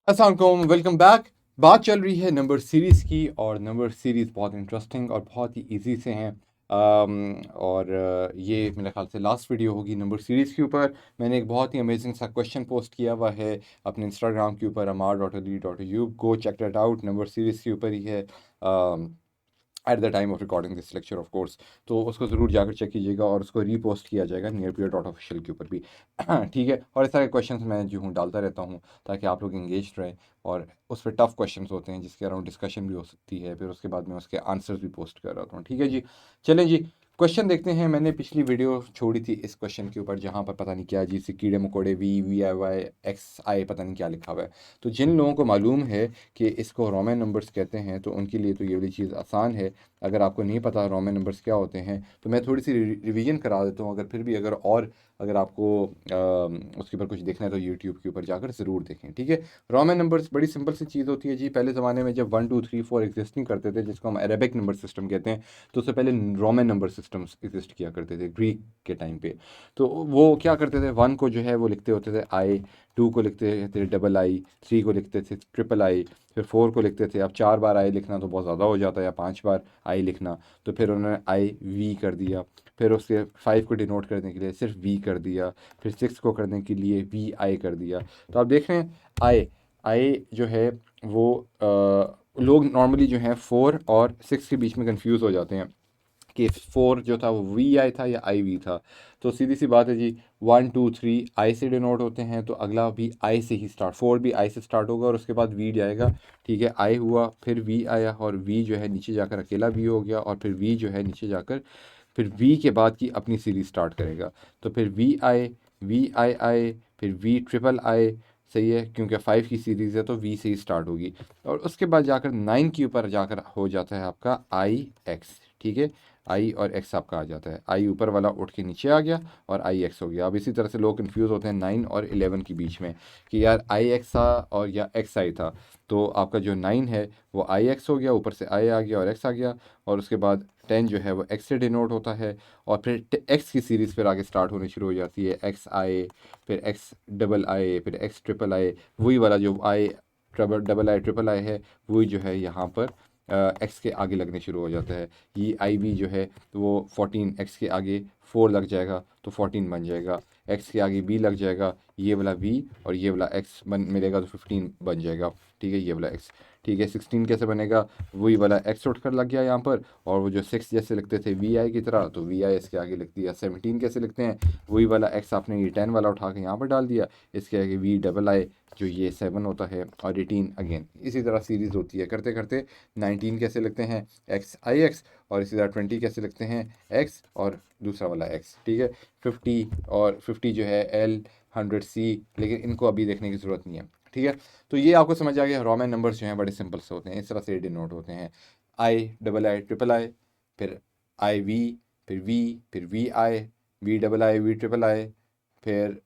अस्सलाम वालेकुम, welcome back. बात चल रही है नंबर सीरीज़ की और नंबर सीरीज़ बहुत इंटरेस्टिंग और बहुत ही इजी से हैं। ये मेरे ख्याल से लास्ट वीडियो होगी नंबर सीरीज़ के ऊपर। मैंने एक बहुत ही अमेजिंग सा क्वेश्चन पोस्ट किया हुआ है अपने इंस्टाग्राम के ऊपर amar.ali.ayub। Go check it out, number series के ऊपर ही है at the time of recording this lecture of course. तो उसको ज़रूर जाकर चेक कीजिएगा और उसको रीपोस्ट किया जाएगा नियर पीयर डॉट ऑफिशियल के ऊपर भी। ठीक है, और इस तरह के क्वेश्चन मैं जो हूँ डालता रहता हूँ ताकि आप लोग इंगेज रहें। और उस पर टफ क्वेश्चन होते हैं जिसके अराउंड डिस्कशन भी हो सकती है, फिर उसके बाद मैं उसके आंसर्स भी पोस्ट कर रहा हूँ। ठीक है जी, चलें जी, क्वेश्चन देखते हैं। मैंने पिछली वीडियो छोड़ी थी इस क्वेश्चन के ऊपर जहाँ पर पता नहीं क्या जी से कीड़े मकोड़े वी आई एक्स आई पता नहीं क्या लिखा हुआ है। तो जिन लोगों को मालूम है कि इसको रोमन नंबर्स कहते हैं तो उनके लिए तो ये वाली चीज़ आसान है। अगर आपको नहीं पता रोमन नंबर्स क्या होते हैं तो मैं थोड़ी सी रिवीजन करा देता हूँ। अगर फिर भी अगर आपको उसके ऊपर कुछ देखना है तो यूट्यूब के ऊपर जाकर ज़रूर देखें। ठीक है, रोमन नंबर्स बड़ी सिंपल सी चीज़ होती है जी। पहले ज़माने में जब 1 2 3 4 एग्जिस्ट नहीं करते थे, जिसको हम अरेबिक नंबर सिस्टम कहते हैं, तो उससे पहले रोमन नंबर सिस्टम्स एग्जिस्ट किया करते थे ग्रीक के टाइम पे। तो वो क्या करते थे, 1 को जो है वो लिखते होते थे आई, 2 को लिखते थे डबल आई, 3 को लिखते थे ट्रिपल आई, फिर 4 को लिखते थे। अब 4 बार आई लिखना तो बहुत ज़्यादा हो जाता है, या 5 बार आई लिखना, तो फिर उन्होंने आई वी कर दिया। फिर उसके 5 को डिनोट करने के लिए सिर्फ वी कर दिया। फिर 6 को करने के लिए वी आई कर दिया। तो आप देख रहे हैं आई आई जो है वो लोग नॉर्मली जो है 4 और 6 के बीच में कंफ्यूज हो जाते हैं कि 4 जो था वो वी आई था या आई वी था। तो सीधी सी बात है जी, 1 2 3 आई से डिनोट होते हैं, तो अगला भी आई से ही स्टार्ट, 4 भी आई से स्टार्ट होगा और उसके बाद वी जाएगा। ठीक है, आई हुआ, फिर वी आया और वी जो है नीचे जाकर अकेला वी हो गया, और फिर वी जो है नीचे जाकर फिर वी के बाद की अपनी सीरीज स्टार्ट करेगा। तो फिर वी आई आई, फिर वी ट्रिपल आई। सही है, क्योंकि 5 की सीरीज़ है तो वी से ही स्टार्ट होगी। और उसके बाद जाकर 9 के ऊपर जाकर हो जाता है आपका आई एक्स। ठीक है, आई और एक्स आपका आ जाता है, आई ऊपर वाला उठ के नीचे आ गया और आई एक्स हो गया। अब इसी तरह से लोग कंफ्यूज होते हैं 9 और 11 के बीच में कि यार आई एक्स था और या एक्स आई था। तो आपका जो 9 है वो आई एक्स हो गया, ऊपर से आई आ गया और एक्स आ गया। और उसके बाद 10 जो है वो एक्स से डिनोट होता है, और फिर एक्स की सीरीज़ फिर आगे स्टार्ट होनी शुरू हो जाती है। एक्स आई, फिर एक्स डबल आई, फिर एक्स ट्रिपल आई। वही वाला जो आई डबल आई ट्रिपल आई है वही जो है यहाँ पर एक्स के आगे लगने शुरू हो जाता है। ये आई वी जो है तो वो 14, एक्स के आगे 4 लग जाएगा तो 14 बन जाएगा। एक्स के आगे बी लग जाएगा, ये वाला वी और ये वाला एक्स बन मिलेगा तो 15 बन जाएगा। ठीक है, ये वाला एक्स। ठीक है, 16 कैसे बनेगा, वही वाला एक्स उठ कर लग गया यहाँ पर। और वो जो 6 जैसे लिखते थे वी आई की तरह, तो वी आई इसके आगे लिख दिया। 17 कैसे लिखते हैं, वही वाला एक्स आपने ये 10 वाला उठा के यहाँ पर डाल दिया, इसके आगे वी डबल आई जो ये 7 होता है, और 18 अगेन। इसी तरह सीरीज़ होती है करते करते। 19 कैसे लिखते हैं, एक्स आई एक्स, और इसी तरह 20 कैसे लिखते हैं, एक्स और दूसरा वाला एक्स। ठीक है, 50, और 50 जो है एल, 100 सी, लेकिन इनको अभी देखने की ज़रूरत नहीं है। ठीक है, तो ये आपको समझ आ गया, रोमन नंबर्स जो हैं बड़े सिंपल से होते हैं, इस तरह से डिनोट होते हैं। I double I triple I, फिर आई वी, फिर V I, V double I, V triple I, फिर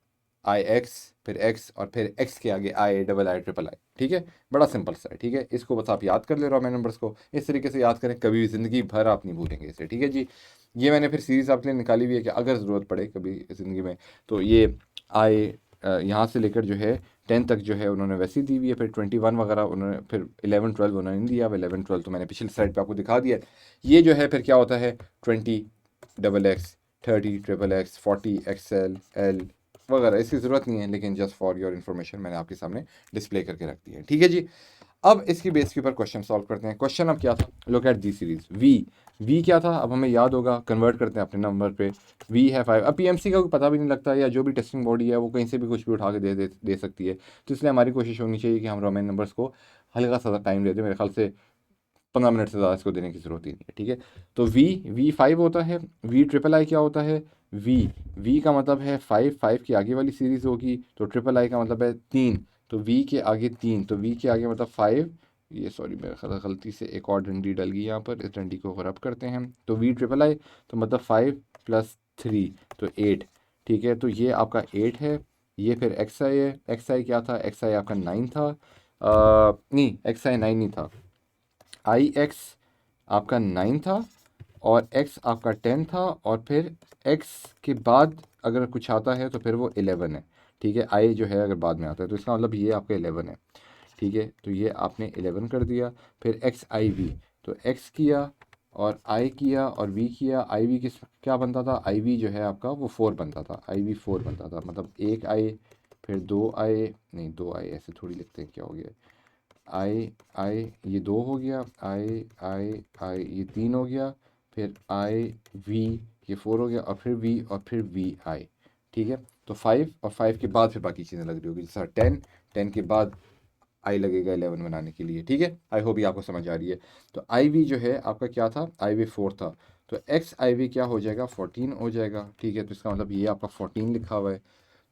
आई एक्स, फिर एक्स, और फिर एक्स के आगे आई डबल आई ट्रिपल आई। ठीक है, बड़ा सिंपल सा है। ठीक है, इसको बस आप याद कर ले, रोमन नंबर्स को इस तरीके से याद करें, कभी भी ज़िंदगी भर आप नहीं भूलेंगे इसे। ठीक है जी, ये मैंने फिर सीरीज़ आपके लिए निकाली हुई है कि अगर ज़रूरत पड़े कभी ज़िंदगी में तो ये आई यहाँ से लेकर जो है 10 तक जो है उन्होंने वैसी दी हुई है। फिर 21 वगैरह उन्होंने, फिर 11 12 उन्होंने नहीं दिया। अब 11 12 तो मैंने पिछली स्लाइड पे आपको दिखा दिया। ये जो है फिर क्या होता है, 20 double x, 30 triple x, 40 XL L वगैरह। इसकी ज़रूरत नहीं है, लेकिन जस्ट फॉर योर इन्फॉर्मेशन मैंने आपके सामने डिस्प्ले करके रख दी है। ठीक है जी, अब इसकी बेस के ऊपर क्वेश्चन सॉल्व करते हैं। क्वेश्चन अब क्या था, look at the series. V क्या था, अब हमें याद होगा, कन्वर्ट करते हैं अपने नंबर पे। वी है 5। अब पीएमसी का कोई पता भी नहीं लगता, या जो भी टेस्टिंग बॉडी है वो कहीं से भी कुछ भी उठा के दे सकती है। तो इसलिए हमारी कोशिश होनी चाहिए कि हम रोमन नंबर्स को हल्का सा टाइम दे दें। मेरे ख्याल से 15 मिनट से ज़्यादा इसको देने की ज़रूरत ही नहीं है। ठीक है, तो वी 5 होता है। वी ट्रिपल आई क्या होता है, वी वी का मतलब है 5, 5 की आगे वाली सीरीज़ होगी, तो ट्रिपल आई का मतलब है 3, तो वी के आगे 3, तो वी के आगे मतलब 5। ये सॉरी, मेरे ख्याल गलती से एक और डंडी डल गई यहाँ पर, इस डंडी को रब करते हैं। तो वी ट्रिपल आई तो मतलब 5 + 3 तो 8। ठीक है, तो ये आपका 8 है। ये फिर एक्स आई है, एक्स आई क्या था, एक्स आई आपका 9 था। नहीं, एक्स आई 9 नहीं था, आई एक्स आपका 9 था, और एक्स आपका 10 था, और फिर एक्स के बाद अगर कुछ आता है तो फिर वो 11 है। ठीक है, आई जो है अगर बाद में आता है तो इसका मतलब ये आपका 11 है। ठीक है, तो ये आपने 11 कर दिया। फिर एक्स आई वी, तो एक्स किया और आई किया और वी किया। आई वी किस क्या बनता था, आई वी जो है आपका वो 4 बनता था, आई वी 4 बनता था, मतलब एक आए, फिर दो आए, नहीं दो आए, ऐसे थोड़ी लिखते हैं, क्या हो गया, आई आई ये 2 हो गया, आई आई आई ये 3 हो गया, फिर आई वी ये 4 हो गया, और फिर वी और फिर वी आई। ठीक है, तो 5 और 5 के बाद फिर बाकी चीज़ें लग रही होगी, जैसा 10, 10 के बाद आई लगेगा 11 बनाने के लिए। ठीक है, आई होप ये आपको समझ आ रही है। तो आई वी जो है आपका क्या था, आई वी 4 था, तो एक्स आई वी क्या हो जाएगा, 14 हो जाएगा। ठीक है, तो इसका मतलब ये आपका 14 लिखा हुआ है।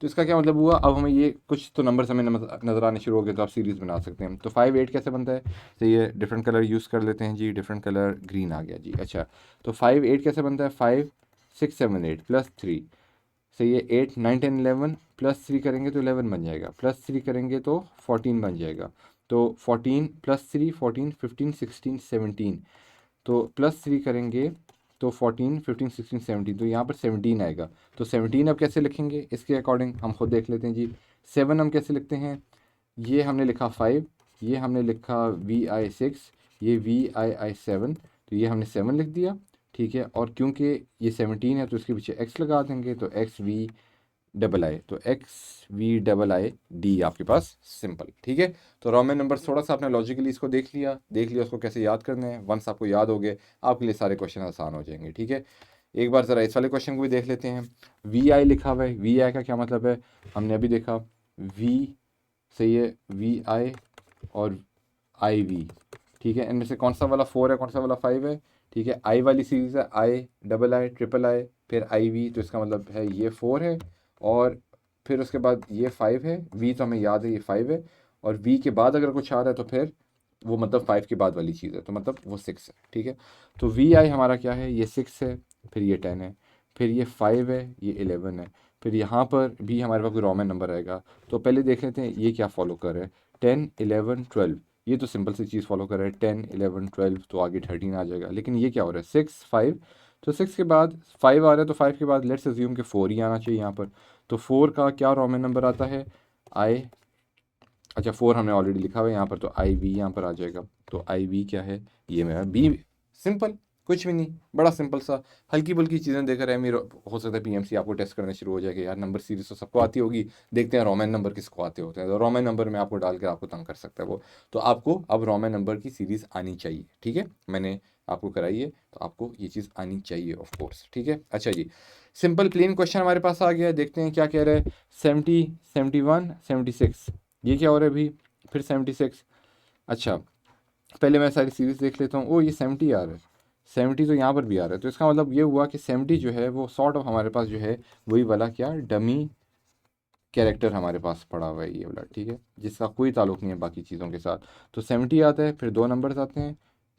तो इसका क्या मतलब हुआ, अब हमें ये कुछ तो नंबर्स हमें नज़र आने शुरू हो गए, तो आप सीरीज़ बना सकते हैं। तो 5 8 कैसे बनता है, तो ये डिफरेंट कलर यूज़ कर लेते हैं जी, डिफरेंट कलर ग्रीन आ गया जी। अच्छा, तो 5 8 कैसे बनता है, 5 6 7 8 प्लस 3, सही है, 8 9 10 11 प्लस 3 करेंगे तो 11 बन जाएगा, प्लस 3 करेंगे तो 14 बन जाएगा। तो 14 प्लस 3 14 15 16 17, तो प्लस 3 करेंगे तो 14 15 16 17, तो यहाँ पर 17 आएगा। तो 17 अब कैसे लिखेंगे, इसके अकॉर्डिंग हम खुद देख लेते हैं जी। 7 हम कैसे लिखते हैं, ये हमने लिखा 5, ये हमने लिखा वी आई 6, ये वी आई आई 7, तो ये हमने 7 लिख दिया। ठीक है, और क्योंकि ये 17 है तो इसके पीछे एक्स लगा देंगे, तो एक्स वी डबल आई, तो X V double I D आपके पास सिंपल। ठीक है, तो रोमन नंबर थोड़ा सा आपने लॉजिकली इसको देख लिया उसको कैसे याद करना है। वंस आपको याद हो गए, आपके लिए सारे क्वेश्चन आसान हो जाएंगे। ठीक है, एक बार ज़रा इस वाले क्वेश्चन को भी देख लेते हैं। वी आई लिखा हुआ है, वी आई का क्या मतलब है, हमने अभी देखा, वी, सही है, वी आई और आई वी। ठीक है, इनमें से कौन सा वाला 4 है, कौन सा वाला 5 है। ठीक है, आई वाली सीरीज़ है, I double I triple I फिर आई वी, तो इसका मतलब है ये 4 है, और फिर उसके बाद ये 5 है, वी तो हमें याद है ये 5 है, और वी के बाद अगर कुछ आ रहा है तो फिर वो मतलब 5 के बाद वाली चीज़ है, तो मतलब वो 6 है। ठीक है, तो वी आई हमारा क्या है, ये 6 है, फिर ये 10 है, फिर ये 5 है, ये 11 है, फिर यहाँ पर भी हमारे पास कोई रोमन नंबर आएगा। तो पहले देख लेते हैं ये क्या फॉलो कर रहा है, 10 11 12, ये तो सिंपल सी चीज़ फॉलो कर रहा है, 10 11 12, तो आगे 13 आ जाएगा। लेकिन ये क्या हो रहा है, 6 5, तो 6 के बाद 5 आ रहा है, तो 5 के बाद लेट्स अज्यूम कि 4 ही आना चाहिए यहाँ पर। तो 4 का क्या रोमन नंबर आता है, आई, अच्छा 4 हमने ऑलरेडी लिखा हुआ है यहाँ पर, तो आई वी यहाँ पर आ जाएगा। तो आई वी क्या है, ये मेरा बी, सिंपल, कुछ भी नहीं, बड़ा सिंपल सा। हल्की फुल्की चीज़ें देकर एम हो सकता है पीएमसी आपको टेस्ट करने शुरू हो जाएगा, यार नंबर सीरीज तो सबको आती होगी, देखते हैं रोमन नंबर किसको आते होते हैं, तो रोमन नंबर में आपको डाल कर आपको तंग कर सकता है वो। तो आपको अब रोमन नंबर की सीरीज़ आनी चाहिए। ठीक है, मैंने आपको कराई है, तो आपको ये चीज़ आनी चाहिए ऑफ कोर्स। ठीक है, अच्छा जी, सिंपल प्लेन क्वेश्चन हमारे पास आ गया है, देखते हैं क्या कह रहा है। 70 71 76, ये क्या हो रहा है अभी, फिर 76। अच्छा, पहले मैं सारी सीरीज देख लेता हूँ, ओ ये 70 आ रहा है, 70 तो यहाँ पर भी आ रहा है, तो इसका मतलब ये हुआ कि 70 जो है वो सॉर्ट ऑफ हमारे पास जो है वही वाला क्या डमी कैरेक्टर हमारे पास पड़ा हुआ है, ये वाला। ठीक है, जिसका कोई ताल्लुक नहीं है बाकी चीज़ों के साथ। तो 70 आता है, फिर 2 नंबर्स आते हैं,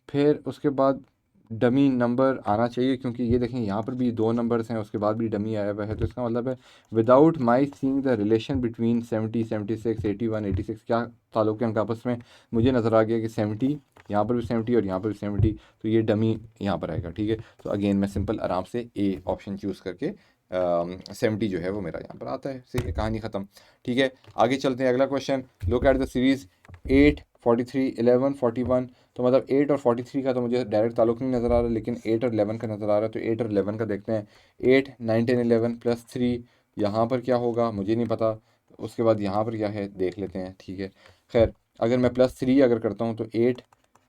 फिर उसके बाद डमी नंबर आना चाहिए, क्योंकि ये देखें यहाँ पर भी 2 नंबर्स हैं, उसके बाद भी डमी आया हुआ है, तो इसका मतलब है without my seeing the relation between 70 76 81 86, क्या ताल्लुक है उनका आपस में, मुझे नज़र आ गया कि 70 यहाँ पर भी 70 और यहाँ पर भी 70, तो ये डमी यहाँ पर आएगा। ठीक है, तो अगेन मैं सिंपल आराम से ए ऑप्शन चूज़ करके 70 जो है वो मेरा यहाँ पर आता है। सही है, कहानी ख़त्म। ठीक है, आगे चलते हैं, अगला question, look at the series 8 43 11 41, तो मतलब 8 और 43 का तो मुझे डायरेक्ट ताल्लुक नहीं नज़र आ रहा, लेकिन 8 और 11 का नज़र आ रहा है, तो 8 और 11 का देखते हैं। 8 9 10 11 प्लस 3, यहाँ पर क्या होगा मुझे नहीं पता, उसके बाद यहाँ पर क्या है देख लेते हैं। ठीक है, खैर अगर मैं प्लस 3 अगर करता हूँ तो 8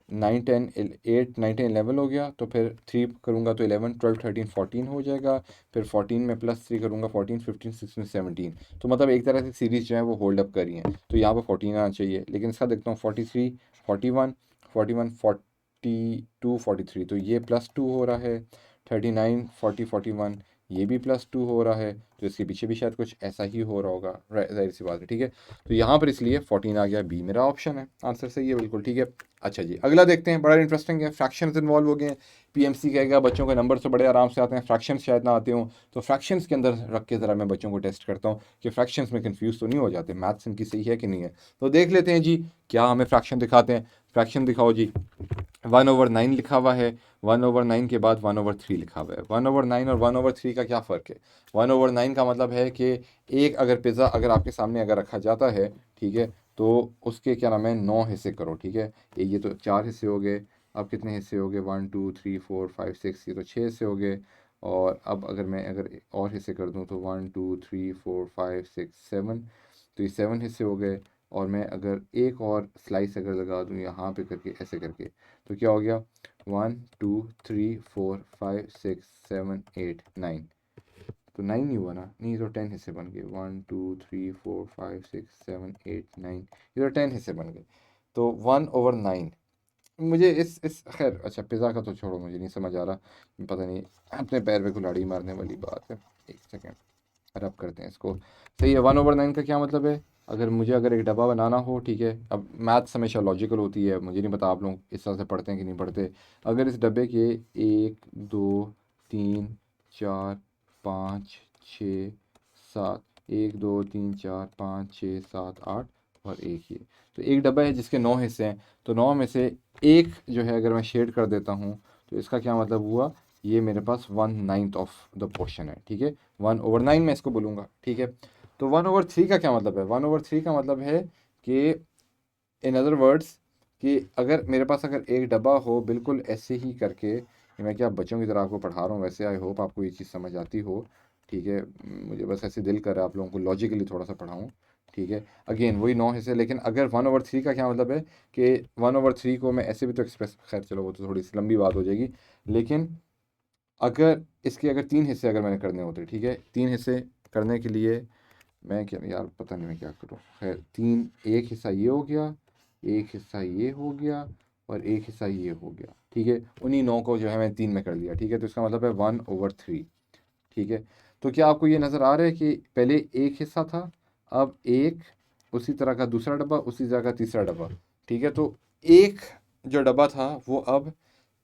9 10 8 9 10 11 हो गया, तो फिर 3 करूँगा तो 11 12 13 14 हो जाएगा, फिर 14 में प्लस 3 करूँगा 14 15 16 17, तो मतलब एक तरह से सीरीज़ जो है वो होल्ड अप करी है, तो यहाँ पर 14 आना चाहिए। लेकिन इसका देखता हूँ 43 41 41 42 43, तो ये प्लस 2 हो रहा है, 39 40 41 ये भी प्लस 2 हो रहा है, तो इसके पीछे भी शायद कुछ ऐसा ही हो रहा होगा, जाहिर सी बात है। ठीक है, तो यहाँ पर इसलिए 14 आ गया, बी मेरा ऑप्शन है, आंसर सही है बिल्कुल। ठीक है, अच्छा जी, अगला देखते हैं, बड़ा इंटरेस्टिंग है, फ्रैक्शंस इन्वॉल्व हो गए हैं। पीएमसी कहेगा बच्चों के नंबर तो बड़े आराम से आते हैं, फ्रैक्शंस शायद ना आते हों, तो फ्रैक्शंस के अंदर रख के ज़रा मैं बच्चों को टेस्ट करता हूँ कि फ्रैक्शंस में कंफ्यूज तो नहीं हो जाते, मैथ्स इनकी सही है कि नहीं है। तो देख लेते हैं जी, क्या हमें फ्रैक्शन दिखाते हैं, फ्रैक्शन दिखाओ जी। 1/9 लिखा हुआ है, 1/9 के बाद 1/3 लिखा हुआ है। 1/9 और 1/3 का क्या फ़र्क है, 1/9 का मतलब है कि एक अगर पिज़्ज़ा अगर आपके सामने अगर रखा जाता है, ठीक है, तो उसके क्या नाम है 9 हिस्से करो, ठीक है। ये तो 4 हिस्से हो गए। अब कितने हिस्से हो गए, 1 2 3 4 5 6, ये तो 6 हिस्से हो गए। और अब अगर और हिस्से कर दूँ तो 1 2 3 4 5 6 7, तो ये 7 हिस्से हो गए। और मैं अगर एक और स्लाइस अगर लगा दूँ यहाँ पे करके ऐसे करके, तो क्या हो गया, 1 2 3 4 5 6 7 8 9, तो 9 नहीं हुआ ना, नहीं तो 10 हिस्से बन गए, 1 2 3 4 5 6 7 8 9, ये तो 10 हिस्से बन गए। तो 1/9, मुझे इस खैर अच्छा पिज़्ज़ा का तो छोड़ो, मुझे नहीं समझ आ रहा, पता नहीं, अपने पैर पे कुल्हाड़ी मारने वाली बात है। एक सेकेंड, रब करते हैं इसको। सही है, 1/9 का क्या मतलब है, अगर एक डब्बा बनाना हो, ठीक है। अब मैथ्स हमेशा लॉजिकल होती है, मुझे नहीं पता आप लोग इस तरह से पढ़ते हैं कि नहीं पढ़ते। अगर इस डब्बे के 1 2 3 4 5 6 7, 1 2 3 4 5 6 7 8 और एक ये, तो एक डब्बा है जिसके 9 हिस्से हैं। तो 9 में से एक जो है अगर मैं शेड कर देता हूँ, तो इसका क्या मतलब हुआ, ये मेरे पास 1/9 ऑफ द पोर्शन है, ठीक है। 1/9 मैं इसको बोलूँगा, ठीक है। तो 1/3 का क्या मतलब है, 1/3 का मतलब है कि इन अदर वर्ड्स कि अगर मेरे पास अगर एक डब्बा हो बिल्कुल ऐसे ही करके, ये मैं क्या बच्चों की तरह आपको पढ़ा रहा हूँ, वैसे आई होप आपको ये चीज़ समझ आती हो, ठीक है। मुझे बस ऐसे दिल कर रहा है आप लोगों को लॉजिकली थोड़ा सा पढ़ाऊँ, ठीक है। अगेन वही 9 हिस्से, लेकिन अगर 1/3 का क्या मतलब है कि 1/3 को मैं ऐसे भी तो एक्सप्रेस, खैर चलो वो तो थोड़ी सी लंबी बात हो जाएगी, लेकिन अगर इसके अगर 3 हिस्से अगर मैंने करने होते, ठीक है, 3 हिस्से करने के लिए मैं क्या यार पता नहीं मैं क्या करूँ, खैर तीन, एक हिस्सा ये हो गया, एक हिस्सा ये हो गया और एक हिस्सा ये हो गया, ठीक है। उन्हीं 9 को जो है मैं 3 में कर दिया, ठीक है। तो इसका मतलब है 1/3, ठीक है। तो क्या आपको ये नज़र आ रहा है कि पहले एक हिस्सा था, अब एक, उसी तरह का दूसरा डब्बा, उसी तरह का तीसरा डब्बा, ठीक है। तो एक जो डब्बा था वो अब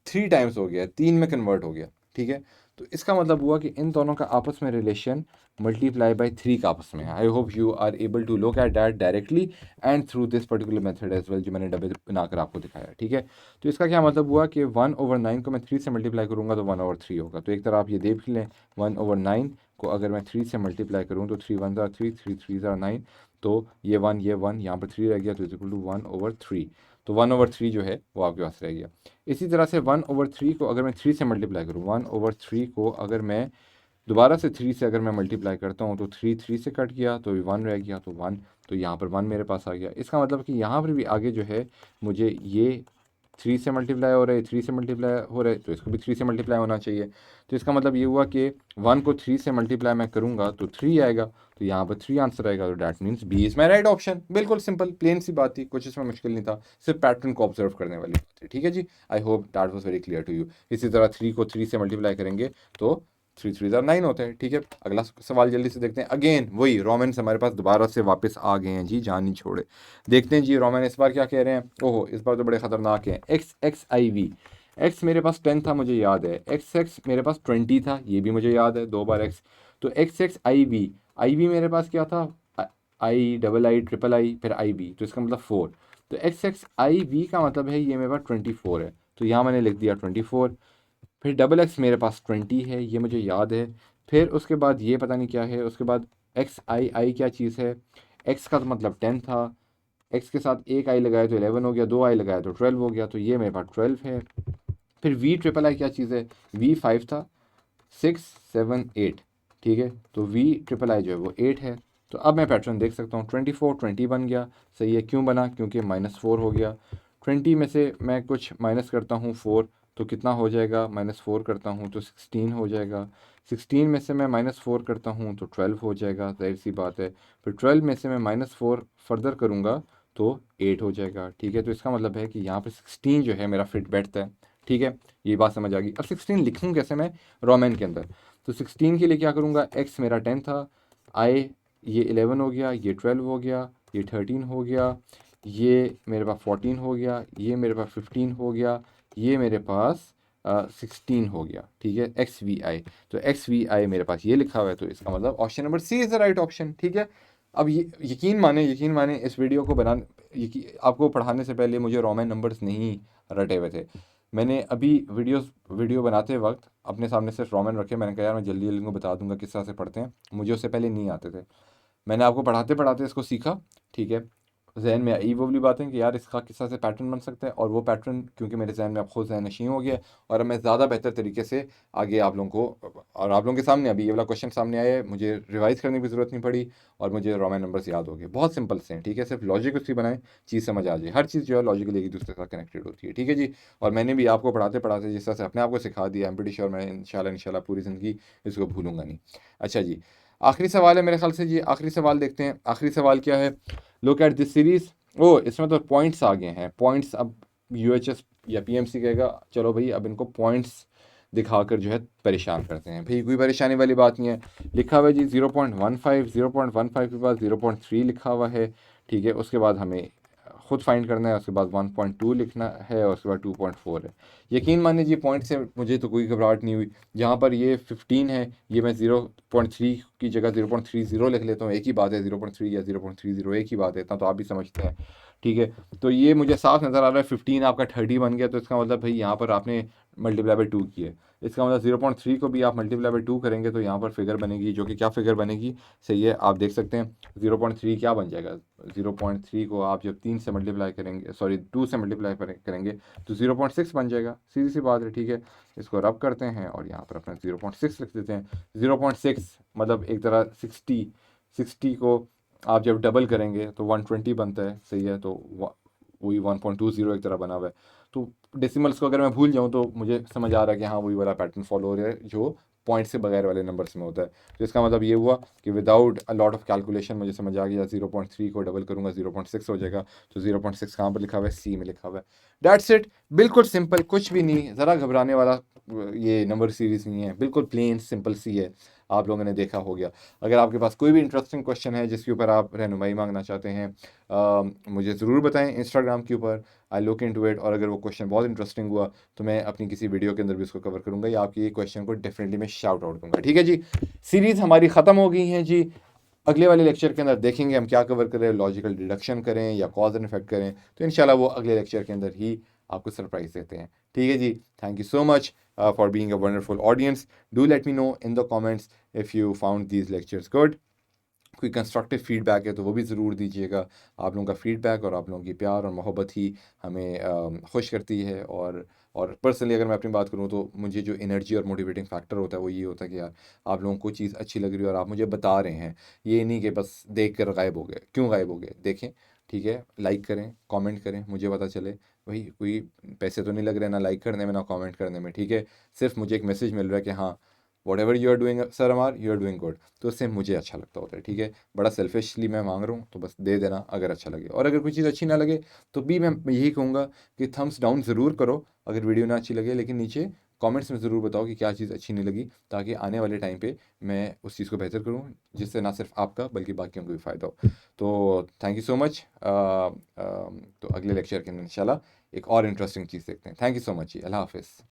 3 टाइम्स हो गया, 3 में कन्वर्ट हो गया, ठीक है। तो इसका मतलब हुआ कि इन दोनों का आपस में रिलेशन मल्टीप्लाई बाई 3 का आपस में है। I hope you are able to look at that directly and through this particular method as well, जो मैंने डब्बे बनाकर आपको दिखाया, ठीक है। तो इसका क्या मतलब हुआ कि 1/9 को मैं 3 से मल्टीप्लाई करूँगा तो 1/3 होगा। तो एक तरह आप ये देख लें, 1/9 को अगर मैं 3 से मल्टीप्लाई करूँ तो 3 1 3, 3 3 9, तो ये 1 यहाँ पर 3 रह गया, तो इज इक्वल टू 1/3। तो 1/3 जो है वो आपके पास रह गया। इसी तरह से 1/3 को अगर मैं 3 से मल्टीप्लाई करूँ, 1/3 को अगर मैं दोबारा से 3 से अगर मैं मल्टीप्लाई करता हूँ, तो 3 3 से कट गया तो 1 रह गया, तो 1, तो यहाँ पर 1 मेरे पास आ गया। इसका मतलब कि यहाँ पर भी आगे जो है मुझे ये 3 से मल्टीप्लाई हो रहा है, 3 से मल्टीप्लाई हो रहा है, तो इसको भी 3 से मल्टीप्लाई होना चाहिए। तो इसका मतलब ये हुआ कि 1 को 3 से मल्टीप्लाई मैं करूँगा तो 3 आएगा, तो यहाँ पर 3 आंसर आएगा, तो that means B is my right option. बिल्कुल सिंपल प्लेन सी बात थी, कुछ इसमें मुश्किल नहीं था, सिर्फ पैटर्न को ऑब्जर्व करने वाली बात थी, ठीक है जी। I hope that was very clear to you. इसी तरह 3 को 3 से मल्टीप्लाई करेंगे तो 3 3 9 होते हैं, ठीक है। अगला सवाल जल्दी से देखते हैं। अगेन वही रोमन्स हमारे पास दोबारा से वापस आ गए हैं जी, जान नहीं छोड़े। देखते हैं जी रोमन इस बार क्या कह रहे हैं। ओहो, इस बार तो बड़े ख़तरनाक हैं। X X I V, X मेरे पास 10 था मुझे याद है, एक्स एक्स मेरे पास 20 था ये भी मुझे याद है, 2 बार एक्स। तो एक्स एक्स आई वी मेरे पास क्या था, I double I triple I फिर आई बी, तो इसका मतलब 4। तो एक्स एक्स आई वी का मतलब है ये मेरे पास 24 है, तो यहाँ मैंने लिख दिया 24। फिर डबल एक्स मेरे पास 20 है, ये मुझे याद है। फिर उसके बाद ये पता नहीं क्या है, उसके बाद एक्स आई आई क्या चीज़ है, एक्स का तो मतलब 10 था, एक्स के साथ एक आई लगाया तो 11 हो गया, 2 आई लगाया तो 12 हो गया, तो ये मेरे पास 12 है। फिर वी ट्रिपल आई क्या चीज़ है, वी 5 था, 6 7 8, ठीक है। तो वी ट्रिपल आई जो है वो 8 है। तो अब मैं पैटर्न देख सकता हूँ, 24 20 बन गया, सही है। क्यों बना, क्योंकि -4 हो गया। 20 में से मैं कुछ माइनस करता हूँ 4, तो कितना हो जाएगा, -4 करता हूँ तो 16 हो जाएगा। 16 में से मैं -4 करता हूँ तो 12 हो जाएगा, जाहिर सी बात है। फिर 12 में से मैं -4 फर्दर करूँगा तो 8 हो जाएगा, ठीक है। तो इसका मतलब है कि यहाँ पे 16 जो है मेरा फिट बैठता है, ठीक है। ये बात समझ आ गई। अब 16 लिखूँ कैसे मैं रोमन के अंदर, तो 16 के लिए क्या करूँगा, एक्स मेरा 10 था, आई ये 11 हो गया, ये 12 हो गया, ये 13 हो गया, ये मेरे पास 14 हो गया, ये मेरे पास 15 हो गया, ये मेरे पास 16 हो गया, ठीक है। एक्स वी आई, तो एक्स वी आई मेरे पास ये लिखा हुआ है, तो इसका मतलब option number C is the right option, ठीक है। अब ये यकीन माने इस वीडियो को आपको पढ़ाने से पहले मुझे रोमन नंबर्स नहीं रटे हुए थे। मैंने अभी वीडियो बनाते वक्त अपने सामने सिर्फ रोमन रखे, मैंने कहा यार मैं जल्दी जल्दी इनको बता दूंगा किस तरह से पढ़ते हैं, मुझे उससे पहले नहीं आते थे। मैंने आपको पढ़ाते पढ़ाते इसको सीखा, ठीक है। जहन में आई वो वाली बातें कि यार इसका किस तरह से पैटर्न बन सकता है, और वो पैटर्न क्योंकि मेरे जहन में अब खुद जहन नशीं हो गया है, और अब मैं ज़्यादा बेहतर तरीके से आगे आप लोगों को, और आप लोगों के सामने अभी ये वाला क्वेश्चन सामने आया है, मुझे रिवाइज करने की ज़रूरत नहीं पड़ी, और मुझे रोमन नंबर्स याद हो गए। बहुत सिंपल से हैं, ठीक है, सिर्फ लॉजिक उसकी बनाएं, चीज़ समझ आ जाए। हर चीज़ जो है लॉजिकली एक दूसरे के साथ कनेक्टेड होती है, ठीक है जी। और मैंने भी आपको पढ़ाते पढ़ाते जिस तरह से अपने आप को सिखा दिया, आई एम प्रीटी श्योर मैं इंशाल्लाह पूरी ज़िंदगी इसको भूलूंगा नहीं। अच्छा जी, आखिरी सवाल है मेरे ख्याल से जी, आखिरी सवाल देखते हैं। आखिरी सवाल क्या है? Look at this series. ओ, इसमें तो पॉइंट्स आ गए हैं, पॉइंट्स। अब यूएचएस या पीएमसी कहेगा चलो भाई अब इनको पॉइंट्स दिखाकर जो है परेशान करते हैं। भाई कोई परेशानी वाली बात नहीं है। लिखा हुआ है जी 0.15, 0.15 के बाद 0.3 लिखा हुआ है, ठीक है। उसके बाद हमें खुद फाइंड करना है, उसके बाद 1.2 लिखना है, और उसके बाद 2.4 है। यकीन मानिए जी पॉइंट से मुझे तो कोई घबराहट नहीं हुई। जहाँ पर ये 15 है, ये मैं 0.3 की जगह 0.30 लिख लेता हूँ, एक ही बात है। 0.3 या 0.30 एक ही बात है, इतना तो आप भी समझते हैं, ठीक है। तो ये मुझे साफ नज़र आ रहा है 15 आपका 30 बन गया, तो इसका मतलब भाई यहाँ पर आपने मल्टीप्लाई बाई 2 किया है। इसका मतलब 0.3 को भी आप मल्टीप्लाई बाई 2 करेंगे तो यहाँ पर फिगर बनेगी, जो कि क्या फिगर बनेगी, सही है, आप देख सकते हैं। 0.3 क्या बन जाएगा? 0.3 को आप जब 3 से मल्टीप्लाई करेंगे, सॉरी 2 से मल्टीप्लाई करेंगे, तो 0.6 बन जाएगा। सीधी सी बात है, ठीक है। इसको रब करते हैं और यहाँ पर अपना 0.6 लिख देते हैं। 0.6 मतलब एक तरह 60 को आप जब डबल करेंगे तो 120 बनता है, सही है। तो वही 1.20 एक तरह बना हुआ है। तो डेसिमल्स को अगर मैं भूल जाऊँ तो मुझे समझ आ रहा है कि हाँ वही वाला पैटर्न फॉलो हो रहा है जो पॉइंट से बगैर वाले नंबर्स में होता है। तो इसका मतलब ये हुआ कि without a lot of calculation मुझे समझ आ गया, 0.3 को डबल करूँगा 0.6 हो जाएगा। तो 0.6 कहाँ पर लिखा हुआ है? सी में लिखा हुआ है। डैट्स इट, बिल्कुल सिंपल, कुछ भी नहीं, ज़रा घबराने वाला ये नंबर सीरीज़ नहीं है, बिल्कुल प्लेन सिंपल सी है। आप लोगों ने देखा हो गया। अगर आपके पास कोई भी इंटरेस्टिंग क्वेश्चन है जिसके ऊपर आप रहनुमाई मांगना चाहते हैं, मुझे ज़रूर बताएं इंस्टाग्राम के ऊपर, आई लुक इनटू इट। और अगर वो क्वेश्चन बहुत इंटरेस्टिंग हुआ तो मैं अपनी किसी वीडियो के अंदर भी उसको कवर करूँगा, या आपके ये क्वेश्चन को डेफिनेटली मैं शाउट आउट दूंगा, ठीक है जी। सीरीज़ हमारी ख़त्म हो गई है जी। अगले वाले लेक्चर के अंदर देखेंगे हम क्या कवर करें, लॉजिकल डिडक्शन करें या कॉज एंड इफेक्ट करें। तो इंशाल्लाह वो अगले लेक्चर के अंदर ही आपको सरप्राइज देते हैं, ठीक है जी। Thank you so much for being a wonderful audience. Do let me know in the comments if you found these lectures good. कोई कंस्ट्रक्टिव फीडबैक है तो वो भी ज़रूर दीजिएगा। आप लोगों का फीडबैक और आप लोगों की प्यार और मोहब्बत ही हमें खुश करती है। और पर्सनली अगर मैं अपनी बात करूँ तो मुझे जो एनर्जी और मोटिवेटिंग फैक्टर होता है वो ये होता है कि यार आप लोगों को चीज़ अच्छी लग रही है और आप मुझे बता रहे हैं। ये नहीं कि बस देख कर गायब हो गए। क्यों गायब हो गए? देखें, ठीक है, लाइक करें, कमेंट करें, मुझे पता चले भाई कोई पैसे तो नहीं लग रहे ना लाइक करने में ना कमेंट करने में, ठीक है। सिर्फ मुझे एक मैसेज मिल रहा है कि हाँ whatever you are doing sir Amar, you are doing good. तो उससे मुझे अच्छा लगता होता है, ठीक है। बड़ा सेल्फिशली मैं मांग रहा हूँ, तो बस दे देना अगर अच्छा लगे। और अगर कोई चीज़ अच्छी ना लगे तो भी मैं यही कहूँगा कि थम्स डाउन ज़रूर करो अगर वीडियो ना अच्छी लगे, लेकिन नीचे कमेंट्स में ज़रूर बताओ कि क्या चीज़ अच्छी नहीं लगी, ताकि आने वाले टाइम पे मैं उस चीज़ को बेहतर करूँ, जिससे ना सिर्फ आपका बल्कि बाकियों को भी फ़ायदा हो। तो थैंक यू सो मच। तो अगले लेक्चर के अंदर इंशाल्लाह एक और इंटरेस्टिंग चीज़ देखते हैं। थैंक यू सो मच जी, अल्लाह हाफिज़।